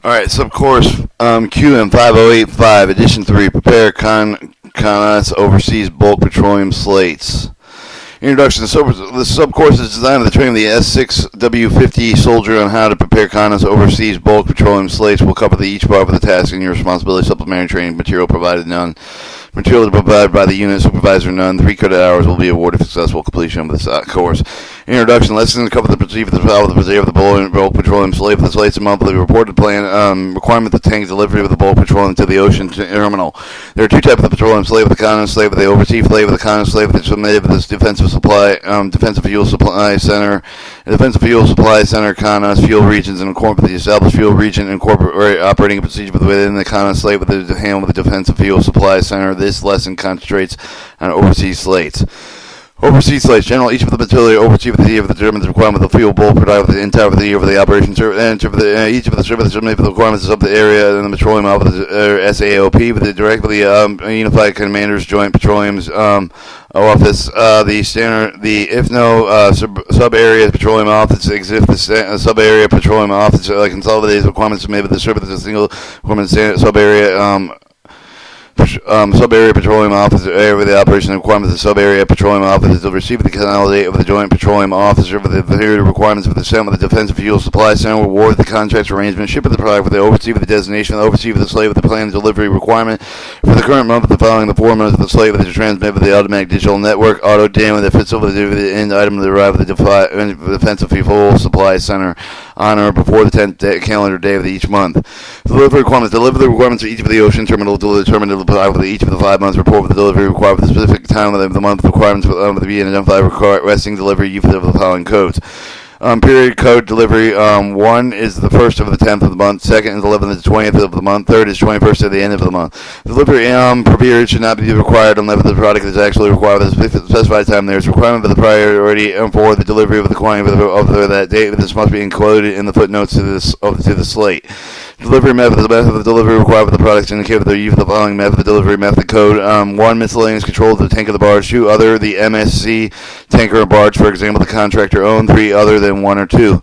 Alright, subcourse QM 5085, Edition 3, Prepare Conus Overseas Bulk Petroleum Slates. Introduction. The subcourse is designed with the training of the S6W50 soldier on how to prepare Conus Overseas Bulk Petroleum Slates. Will cover each part of the task and your responsibility. Supplementary training material provided none. Material provided by the unit supervisor none. 3 credit hours will be awarded for successful completion of this course. Introduction. Lessons cover the procedure of the bulk petroleum slate. The slates a monthly reported plan requirement the tank delivery of the bulk petroleum to the ocean terminal. There are two types of petroleum slate: the Conus slate, the overseas slate, the Conus slate, which is submitted with this defensive fuel supply center, Conus fuel regions, and incorporate the established fuel region and incorporate operating procedure within the Conus slate with the handle with the defensive fuel supply center. This lesson concentrates on overseas slates. Overseas slates. General, each of the material overseas of the determines the requirement of the fuel bulk provided with the entire of the year of the operation. Each of the services submit the requirements of the area and the petroleum office SAOP with the directly unified commanders joint petroleum's office. The if no sub area petroleum office exists, the sub area petroleum office consolidates requirements submitted with the service as a single requirement sub area. Sub-area petroleum office area with the operation requirements of the sub-area petroleum office to receive the consolidate of the joint petroleum officer for the period requirements of the SEM of the defensive fuel supply center will award the contract arrangement, ship of the product with the oversee of the designation, the oversee of the slave with the planned delivery requirement for the current month of the following the 4 months of the slave with the transmit with the automatic digital network, auto dam with the facility of the end item to arrive with the defensive fuel supply center on or before the 10th calendar day of each month. Delivery requirements. Deliver the requirements of each of the ocean terminal to determine with each of the 5 months report with the delivery required for the specific time of the month requirements of the be identified resting delivery use of the following codes. Period code delivery 1 is the 1st of the 10th of the month, 2nd is 11th of the 20th of the month, 3rd is 21st of the end of the month. Delivery per period should not be required unless the product is actually required at the specified time. There is requirement for the priority for the delivery of the quantity of that date. This must be included in the footnotes to the slate. Delivery method. The method of delivery required for the products indicated with the use of the following method. The delivery method code 1 miscellaneous control of the tank of the barge, 2 other the MSC tanker or barge, for example the contractor owned, 3 other than 1 or 2.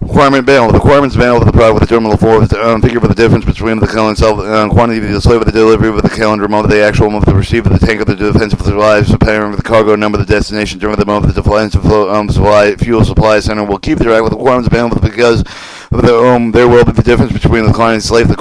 Requirement bale. The requirements bale of the product with the terminal 4 figure for the difference between the quantity of the slave of the delivery with the calendar month, the actual month to receive of the tank of the defensive supplies, preparing with the cargo number, the destination during the month of the defensive fuel supply center will keep the track with the requirements bale because there will be the difference between the client and slave that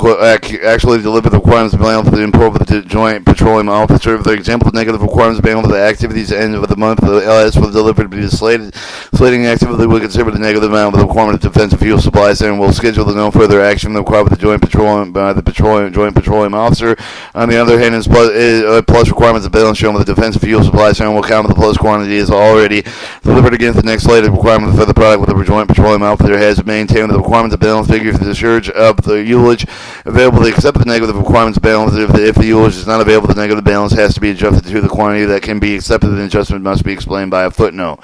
actually deliver the requirements bale for the import of the joint petroleum officer. For example, the negative requirements bale for the activities end of the month of the LS for the delivery to be slating activity will consider the negative amount of the requirement of defensive fuel supply center will schedule no further action required with the joint petroleum officer. On the other hand, plus requirements of balance shown with the defensive fuel supply center will count with the plus quantity is already delivered against the next slated requirement for the product with the joint petroleum officer has maintained the requirements of balance figure for the surge of the ullage available except the negative requirements balance. If the ullage is not available, the negative balance has to be adjusted to the quantity that can be accepted. The adjustment must be explained by a footnote.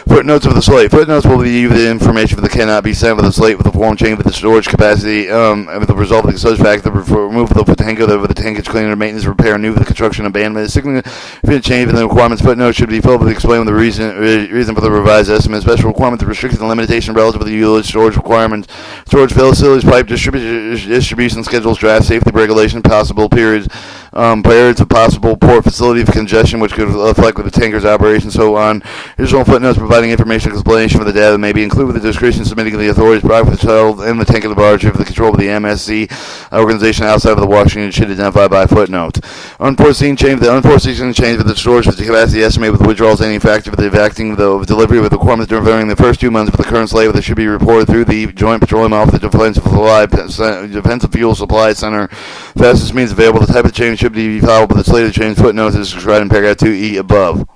Footnotes of the slate. Footnotes will be the information that cannot be sent with the slate with the form change with the storage capacity with the result of the such fact the removal of the tank with the tankage cleaner, maintenance, repair, new the construction, abandonment. Significant change in the requirements footnote should be filled with explain the reason for the revised estimate. Special requirement, the restriction and limitation relative to the ullage, storage requirements, storage facilities, pipe distribution schedules, draft safety regulation, possible periods of possible port facility of congestion which could affect with the tanker's operation, so on. Additional footnotes providing information explanation for the data may be included with the description submitting to the authorities prior to the child and the tank of the barge if the control of the MSC organization outside of the Washington should identify by footnote. Unforeseen change. The unforeseen change of the storage capacity estimate with withdrawals any factor for the acting the delivery with the requirements during the first 2 months of the current slave that should be reported through the joint petroleum office, the defensive fuel supply center. Fastest means available. The type of change should be followed by the slated change footnotes as described in paragraph 2E above.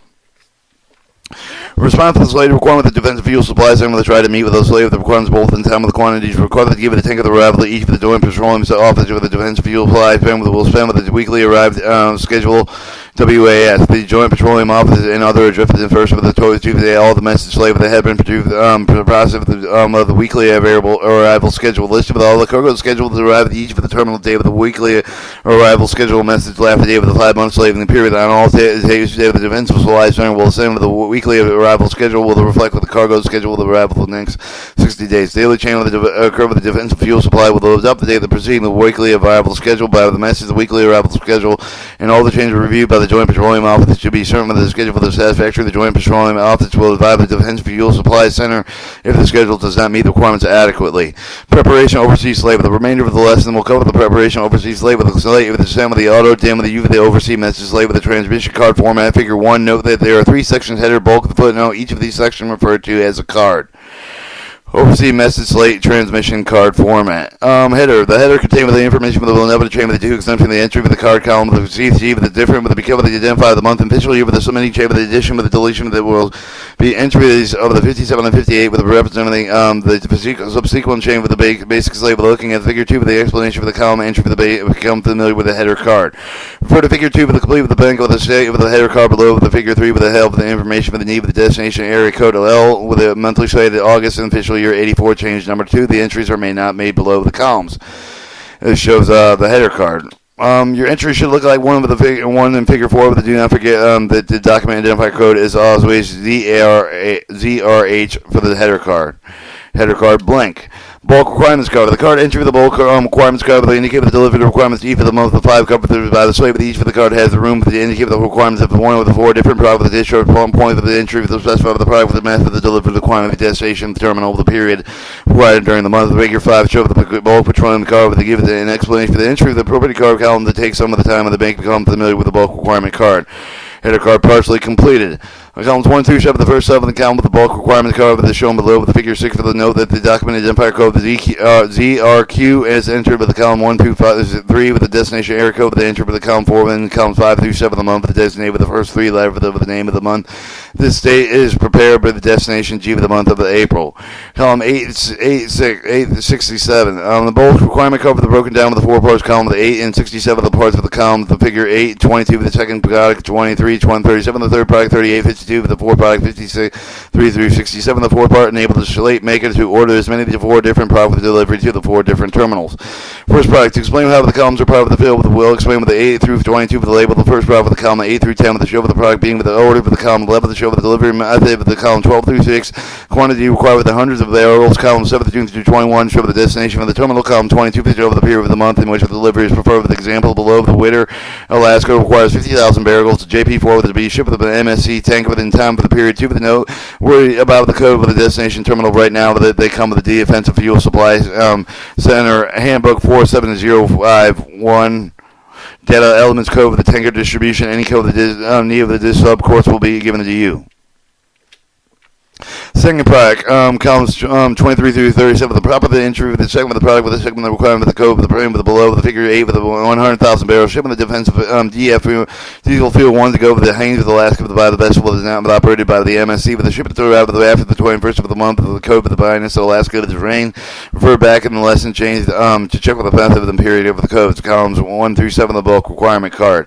Response to the slated requirement of the defensive fuel supply center will try to meet with those slave the requirements both in time with the quantities required to give the tank of the arrival each of the joint petroleum office with the defensive fuel supply will spend with the weekly arrived schedule WAS, the Joint Petroleum Office, and other adjusted enforcement of the total today. All the message slave that had been produced the process of the weekly arrival schedule listed with all the cargo scheduled to arrive at each of the terminal day with the weekly arrival schedule message last day with the 5 months slave in the period on all days of the defense supply center will send with the weekly arrival schedule will reflect with the cargo schedule of the arrival for the next 60 days. Daily chain of the curve of the defense fuel supply will load up the day of the preceding the weekly arrival schedule by the message the weekly arrival schedule and all the changes reviewed by the Joint Petroleum Office should be certain of the schedule for the satisfactory. The Joint Petroleum Office will advise the Defense Fuel Supply Center if the schedule does not meet the requirements adequately. Preparation overseas slave. The remainder of the lesson will cover the preparation overseas slave with the slate with the stem of the auto dim with the U of the overseas message slave with the transmission card format. Figure 1. Note that there are 3 sections: header, bulk, the footnote. Each of these sections referred to as a card. Overseas message slate transmission card format. Header. The header contains the information for the will never chain with the 2 exemption, the entry with the card column, with the CC with the different, with the become with the identify of the month and fiscal year with the submitting chain with the addition with the deletion that will be entries of the 57 and 58 with the representing the subsequent chain with the basic slate looking at figure 2 with the explanation for the column entry for the become familiar with the header card. Refer to figure 2 with the complete with the bank with the state with the header card below with the figure 3 with the help with the information for the need with the destination area code L with the monthly slate August and fiscal year 84 change number 2. The entries are may not made below the columns. It shows the header card. Your entry should look like one in figure 4, but do not forget that the document identifier code is always ZRH for the header card. Header card blank. Bulk requirements card. The card entry for the bulk requirements card will indicate the delivery requirements each for the month of 5 covered by the slave. Each for the card has the room to indicate the requirements of the one of the 4 different products with the discharge point of the entry for the specified of the product with the method of the delivery requirement of the destination of the terminal with the period provided during the month. The figure 5 show the bulk petroleum card with the give an explanation for the entry of the property card column to take some of the time of the bank to become familiar with the bulk requirement card. Header card partially completed. Columns 1 through 7, the first 7 of the column with the bulk requirement code with the shown below with the figure 6 for the note that the document identifier code the ZRQ is entered with the column 1 through 3 with the destination area code with the entry with the column 4 and columns 5 through 7 of the month with the designated with the first 3 letters with the name of the month. This date is prepared by the destination G of the month of April. Column 867. The bulk requirement code with the broken down with the 4 parts column with the 8 and 67 of the parts of the column with the figure 8, 22 with the second product, 23, 37 the third product, 38, 52 with the 4 product, 56, 3 through 67 the 4 part, enable the slate maker to order as many of the 4 different products with delivery to the 4 different terminals. First product, to explain how the columns are part of the field with the will, explain with the 8 through 22 with the label, the first product with the column 8 through 10 with the show of the product being with the order with the column 11 with the show of the delivery method with the column 12 through 6, quantity required with the hundreds of barrels, column 17 through 21 show of the destination of the terminal, column 22 with the show of the period of the month in which the delivery is preferred with the example below the Witter, Alaska requires 50,000 barrels, JP4 with the be shipped with an MSC tank within time for the period 2 with the note. Worry about the code with the destination terminal right now that they come with the Defensive Fuel Supply Center Handbook 47051. Data elements code with the tanker distribution. Any code with the need of the sub course will be given to you. Second product, columns 23 through 37. The prop of the entry with the second of the product with the second of the requirement with the code with the frame with the below with the figure 8 with the 100,000 barrels shipment the defensive DF diesel fuel 1 to go with the Haynes with Alaska by the vessel that is now operated by the MSC with the shipment throughout with the after the 21st of the month with the code with the Binus Alaska to the rain. Refer back in the lesson change to check with the path of the period of the codes. Columns 1 through 7 the bulk requirement card.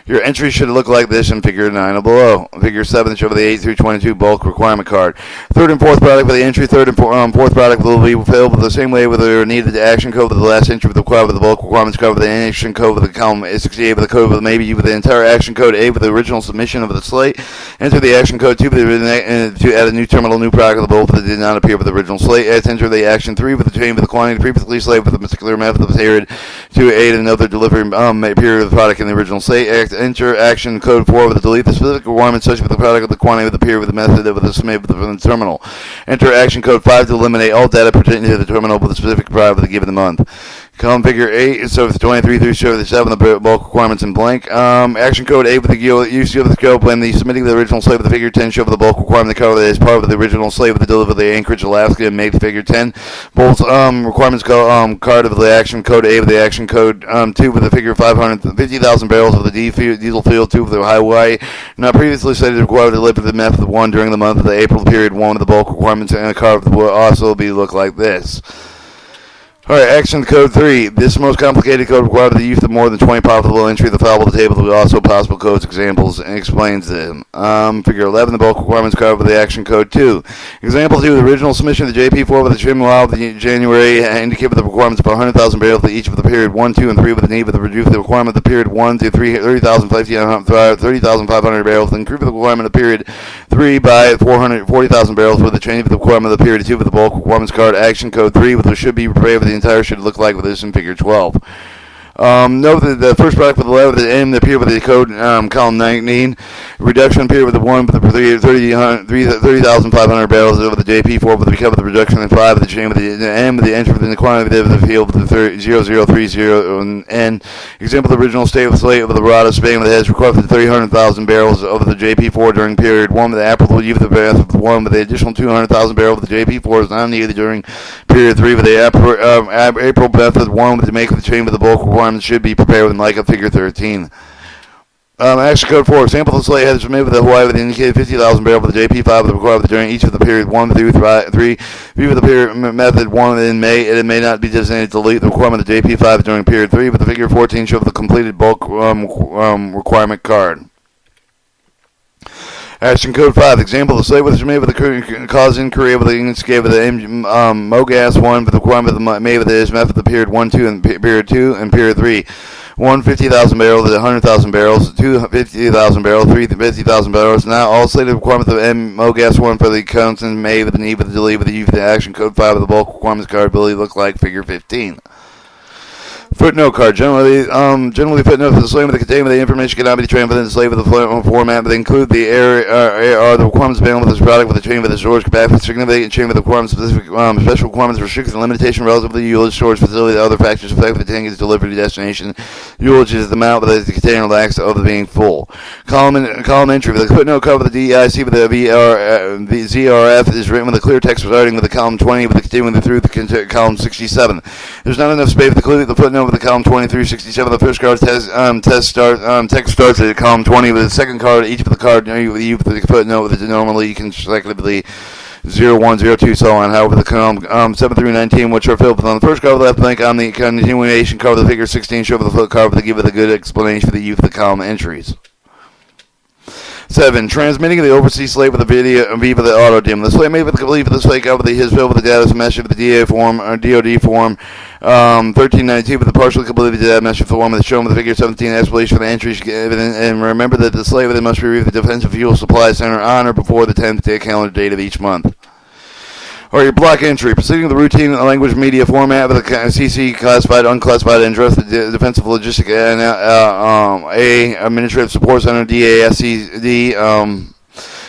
Your entry should look like this in figure 9 or below. Figure 7 show the 8 through 22 bulk requirement card. Third and fourth product for the entry, third and fourth product will be filled with the same way with the needed action code with the last entry with the required with the bulk requirements code with the action code with the column 68 with the code with maybe with the entire action code A with the original submission of the slate. Enter the action code 2 to add a new terminal, new product with the bulk that did not appear with the original slate. Enter the action 3 with the chain with the quantity previously slate with a particular method of the period to aid another delivery period of the product in the original slate. Enter action code 4 with the delete the specific requirements such with the product with the quantity with the period with the method of the submit with the terminal. Enter action code 5 to eliminate all data pertaining to the terminal with a specific product for the given month. Column figure 8, so with 23 through 7, the bulk requirements in blank. Action code 8 with the use of the scope when the submitting the original slave with the figure 10 show for the bulk requirement the cover that is part of the original slave with the deliver the Anchorage, Alaska, and make the figure 10. Bolts requirements card of the action code 8 with the action code 2 with the figure 550,000 barrels of the diesel fuel 2 with the Hawaii. Not previously stated required to deliver the method 1 during the month of the April period 1 with the bulk requirements and the card will also be look like this. Alright, action code 3. This most complicated code requires the use of more than 20 profitable entries. The file of the table with also possible codes, examples, and explains them. Figure 11, the bulk requirements covered with the action code 2. Example 2, the original submission of the JP4 with the trim while the January indicated the requirements of 100,000 barrels for each of the period 1, 2, and 3 with the need of the reduce the requirement of the period 1 to 30,500 barrels, and increase the requirement of period 3 by 440,000 barrels with the change of the requirement of the period 2 with the bulk requirements card action code 3, which should be prepared for the entire should look like with this in figure 12. Note that the first product with the letter with the M appear with the code column 19. Reduction appear with the 1 with the 30,500 barrels over the JP4 with the recover the reduction and 5 with the chain with the M with the entry within the quantity of the field with the 0030 N. Example, the original state with slate with the rod of Spain with the heads required for 300,000 barrels over the JP4 during period 1 with the April will use the bath with the 1 with the additional 200,000 barrels with the JP4 is not needed during period 3 with the April method 1 with the make with the chain with the bulk requirement should be prepared with like a figure 13. Action code 4. Example of the slate heads made with the Hawaii with the indicated 50,000 barrel with the JP5 with the required during each of the period 1 through 3. View with the period method 1 in May. It may not be designated to delete the requirement of the JP5 during period 3 with the figure 14 show the completed bulk requirement card. Action code 5. Example, the slate was made with the cause inquiry with the indicated with the MOGAS 1 with the requirement made with this method the period 1, 2, and period 2 and period 3. 1, 50,000 barrels, 100,000 barrels, 2, 50,000 barrels, 3, 50,000 barrels. Now, all slated requirements of MOGAS 1 for the constant made with the need with the delete with the use of the action code 5 with the bulk requirements card ability look like figure 15. Footnote card. Generally footnotes of the slave with the containment of the information cannot be transferred into the slave with the format, but they include the the requirements available with this product with the chain with the storage capacity, significant chain with the requirements, specific special requirements, restrictions, and limitation relative to the utilage storage facility, the other factors affect the tank is delivered to destination. Utilage is the amount that the container lacks of the being full. Column entry. The footnote cover the DEIC with the the ZRF is written with a clear text starting with the column 20 with the continuing through the column 67. There's not enough space to include the footnote with the column 2367. The first card text starts at column 20 with the second card. Each of the card you with the footnote with the normally consecutively 0, 1, 0, 2, so on. However, the column 7 through 19, which are filled on the first card, left blank on the continuation card, the figure 16 show with the foot card to give it a good explanation for the use of the column entries. 7. Transmitting the overseas slate with a video Viva the auto dim. The slate made with the complete for the slate cover the his filled with the data message with the DA form or DOD form 1392 with the partially completed data message form with the shown with the figure 17 explanation for the entries given, and remember that the slate with it must be reviewed with the Defensive Fuel Supply Center on or before the 10th day calendar date of each month. Or your block entry, proceeding with the routine language media format with the CC, classified, unclassified, and address the Defensive Logistic Administrative Support Center, DASCD,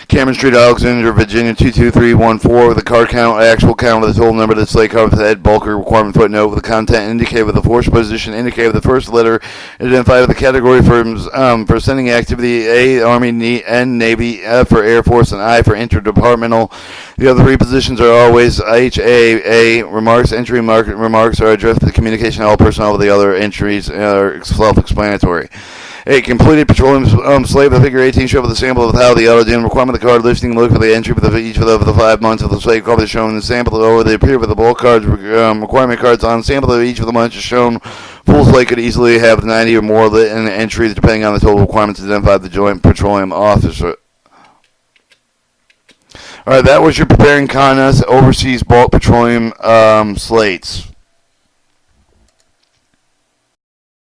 Cameron Street, Alexandria, Virginia, 22314, with the card count, actual count of the total number of the slate card with the head bulker requirement footnote with the content indicated with the force position indicated with the first letter identified with the category for sending activity, A, Army, N, Navy, F for Air Force, and I for interdepartmental. The other three positions are always H, A, remarks, entry remarks are addressed to the communication of all personnel with the other entries are self-explanatory. 8. Completed petroleum slave. The figure 18 show with the sample of how the auto-dim requirement of the card listing look for the entry for each of the 5 months of the slave card is shown in the sample over the appear with the bulk cards requirement cards on sample of each of the months is shown. Full slate could easily have 90 or more lit in entries depending on the total requirements identified by the Joint Petroleum Officer. Alright, that was your preparing Conus overseas bulk petroleum slates.